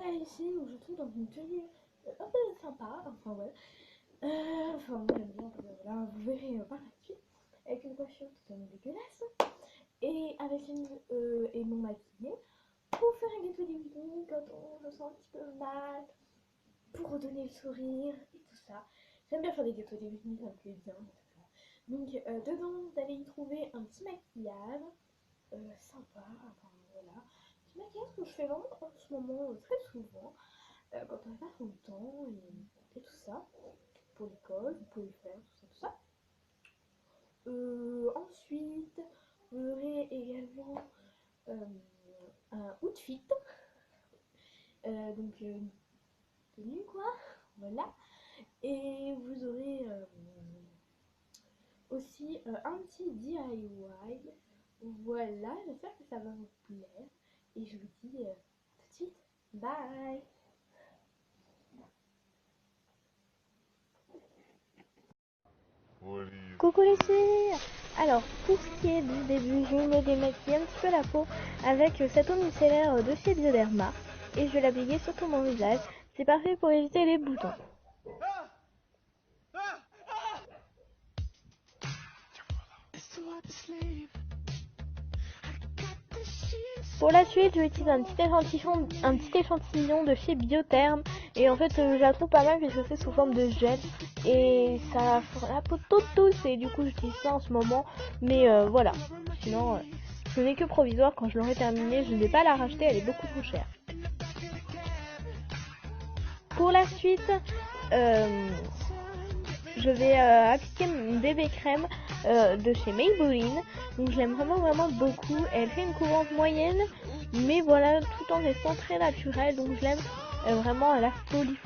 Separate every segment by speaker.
Speaker 1: voilà ici où je trouve dans une tenue un peu sympa, enfin ouais. Enfin moi j'aime bien, voilà, vous verrez par la suite. Avec une coiffure totalement dégueulasse. Et avec et mon maquillé. Pour faire un gâteau d'éveil quand on se sent un petit peu mal. Pour redonner le sourire et tout ça. J'aime bien faire des gâteaux d'éveil, ça me plaît bien. Donc dedans vous allez y trouver un petit maquillage. Sympa, enfin voilà. Petit maquillage que je fais vraiment en ce moment très souvent. Quand on n'a pas trop le temps et tout ça. Pour l'école, vous pouvez le faire, tout ça, tout ça. Ensuite, vous aurez également un outfit. Donc, tenue quoi. Voilà. Et vous aurez aussi un petit DIY. Voilà, j'espère que ça va vous plaire. Et je vous dis tout de suite, bye.
Speaker 2: Coucou les filles. Alors pour ce qui est du début, je vais me démaquiller un petit peu la peau avec cette eau micellaire de chez Bioderma et je vais l'appliquer sur tout mon visage. C'est parfait pour éviter les boutons. Pour la suite, je vais utiliser un petit échantillon de chez Biotherm. Et en fait, je la trouve pas mal puisque c'est sous forme de gel. Et ça fera la peau toute douce. Et du coup, j'utilise ça en ce moment. Mais voilà. Sinon, ce n'est que provisoire. Quand je l'aurai terminée, je ne vais pas la racheter. Elle est beaucoup trop chère. Pour la suite, je vais appliquer une bébé crème de chez Maybelline. Donc je l'aime vraiment beaucoup. Elle fait une couvrance moyenne, mais voilà, tout en restant très naturelle. Donc je l'aime vraiment à la folie.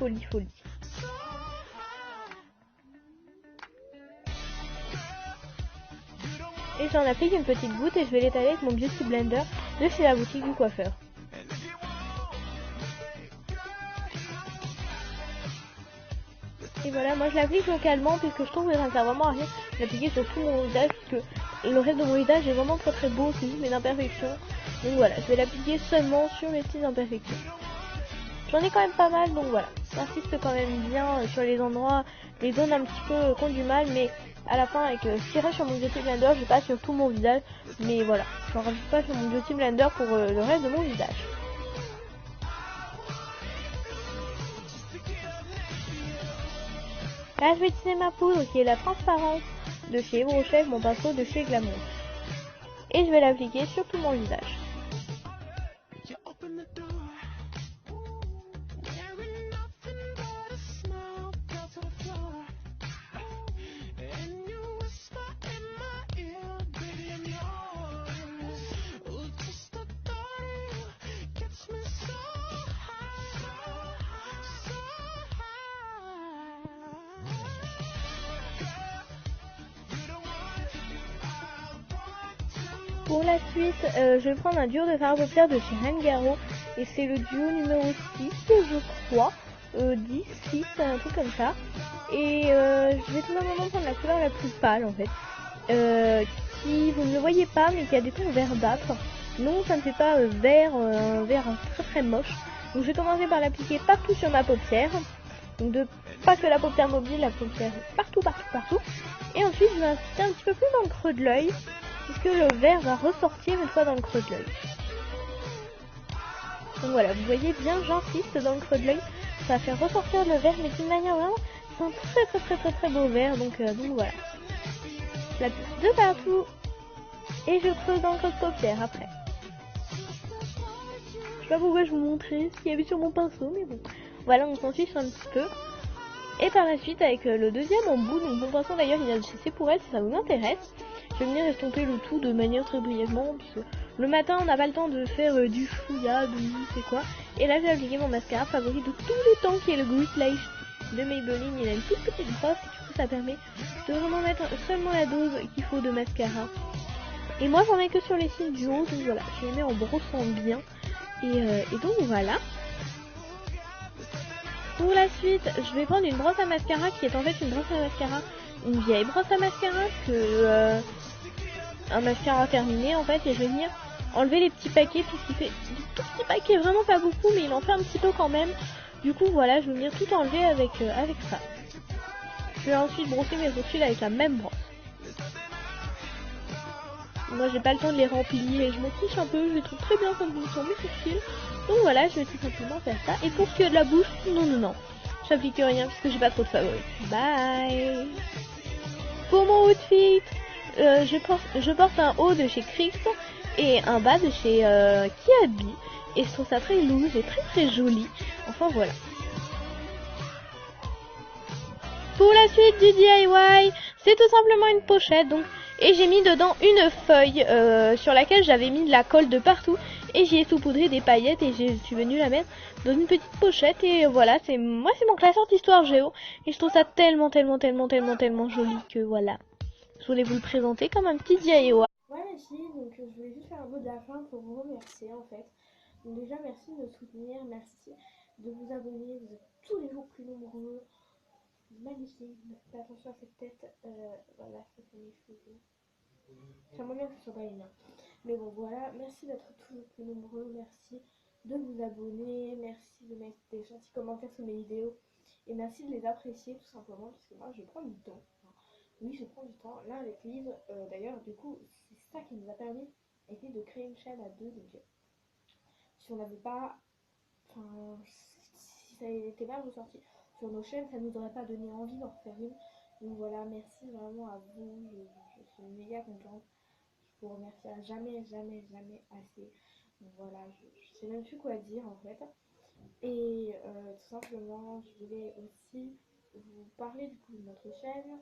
Speaker 2: Et j'en applique une petite goutte et je vais l'étaler avec mon Beauty Blender de chez la boutique du coiffeur. Et voilà, moi je l'applique localement puisque je trouve que ça ne sert vraiment à rien de l'appliquer sur tout mon visage puisque le reste de mon visage est vraiment très beau aussi, mes imperfections. Donc voilà, je vais l'appliquer seulement sur mes petites imperfections. J'en ai quand même pas mal, donc voilà. J'insiste quand même bien sur les endroits, les zones un petit peu qui ont du mal, mais à la fin avec ce qui reste sur mon Beauty Blender, je passe sur tout mon visage. Mais voilà, j'en rajoute pas sur mon Beauty Blender pour le reste de mon visage. Là, je vais utiliser ma poudre qui est la transparence de chez Ebro Chef, mon pinceau de chez Glamour. Et je vais l'appliquer sur tout mon visage. Pour la suite, je vais prendre un duo de fard à paupières de chez Rengaro. Et c'est le duo numéro 6, je crois. 10, 6, un truc comme ça. Et je vais tout simplement prendre la couleur la plus pâle en fait. Qui, vous ne le voyez pas, mais qui a des tons verdâtres. Non, ça ne fait pas vert, un vert très moche. Donc je vais commencer par l'appliquer partout sur ma paupière. Donc pas que la paupière mobile, la paupière partout. Et ensuite je vais insister un petit peu plus dans le creux de l'œil, puisque le vert va ressortir une fois dans le creux de l'œil. Donc voilà, vous voyez bien, j'insiste dans le creux de l'œil, ça va faire ressortir le vert, mais d'une manière vraiment, c'est un très beau vert, donc voilà. Je l'applique de partout, et je creuse dans le creux de paupière après. Je sais pas pourquoi je vous montrais ce qu'il y avait sur mon pinceau, mais bon. Voilà, on s'en fiche un petit peu. Et par la suite, avec le deuxième embout, donc mon pinceau d'ailleurs il vient de chez Sephora si ça vous intéresse. Je vais venir estomper le tout de manière très brièvement, parce que le matin on n'a pas le temps de faire du fouillade ou je sais quoi. Et là j'ai appliqué mon mascara favori de tous les temps qui est le Great Lash de Maybelline. Il a une toute petite brosse et du coup ça permet de vraiment mettre seulement la dose qu'il faut de mascara. Et moi j'en ai que sur les cils du haut, donc voilà, je les mets en brossant bien. Et donc voilà. Pour la suite, je vais prendre une brosse à mascara qui est en fait une brosse à mascara, une vieille brosse à mascara que un mascara terminé en fait, et je vais venir enlever les petits paquets puisqu'il fait des tout petits paquets, vraiment pas beaucoup, mais il en fait un petit peu quand même. Du coup voilà, je vais venir tout enlever avec ça. Je vais ensuite brosser mes sourcils avec la même brosse. Moi j'ai pas le temps de les remplir et je m'en fiche un peu, je les trouve très bien comme ils sont mes sourcils. Donc voilà, je vais tout simplement faire ça. Et pour ce qui est de la bouche, non. J'applique rien parce que j'ai pas trop de favoris. Bye. Pour mon outfit, je porte un haut de chez Crix et un bas de chez Kiabi. Et je trouve ça très loose et très joli. Enfin voilà. Pour la suite du DIY, c'est tout simplement une pochette donc, et j'ai mis dedans une feuille sur laquelle j'avais mis de la colle de partout et j'y ai saupoudré des paillettes et je suis venue la mettre dans une petite pochette et voilà, c'est mon classeur d'histoire géo et je trouve ça tellement joli que voilà, je voulais vous le présenter comme un petit DIY.
Speaker 1: Ouais les filles, donc je voulais juste faire un mot de la fin pour vous remercier en fait. Donc déjà merci de me soutenir, merci de vous abonner, vous êtes tous les jours plus nombreux. Magnifique, faites attention à cette tête, voilà, ça c'est mes cheveux. J'aimerais bien que ce soit pas les miens. Mais bon voilà, merci d'être toujours plus nombreux, merci de vous abonner, merci de mettre des gentils commentaires sur mes vidéos. Et merci de les apprécier tout simplement, parce que moi je prends du temps. Oui, je prends du temps. Là avec Lise, d'ailleurs, du coup, c'est ça qui nous a permis de créer une chaîne à deux. Donc si on n'avait pas, enfin, si ça n'était pas ressorti sur nos chaînes, ça nous aurait pas donné envie d'en refaire une. Donc voilà, merci vraiment à vous, je suis méga contente. Je vous remercierai jamais assez. Donc voilà, je sais même plus quoi dire en fait. Et tout simplement, je voulais aussi vous parler du coup de notre chaîne.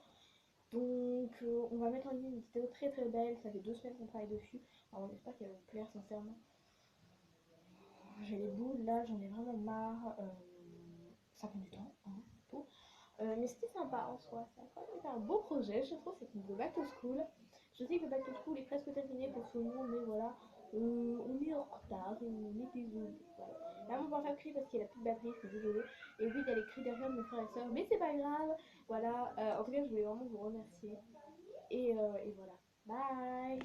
Speaker 1: Donc on va mettre en ligne une vidéo très belle, ça fait 2 semaines qu'on travaille dessus. Alors on espère qu'elle va vous plaire sincèrement. J'ai les boules là, j'en ai vraiment marre. Ça prend du temps, hein, tout. Mais c'était sympa en soi, ça a quand même été un beau projet, je trouve, c'est le back to school. Je sais que le back to school est presque terminé pour tout le monde, mais voilà, on est en retard, on est désolé. Voilà. Là, mon portable crie parce qu'il a plus de batterie, je suis désolée. Et oui, il y a les cris derrière de mes frères et sœurs, mais c'est pas grave. Voilà, en tout cas, je voulais vraiment vous remercier. Et voilà, bye!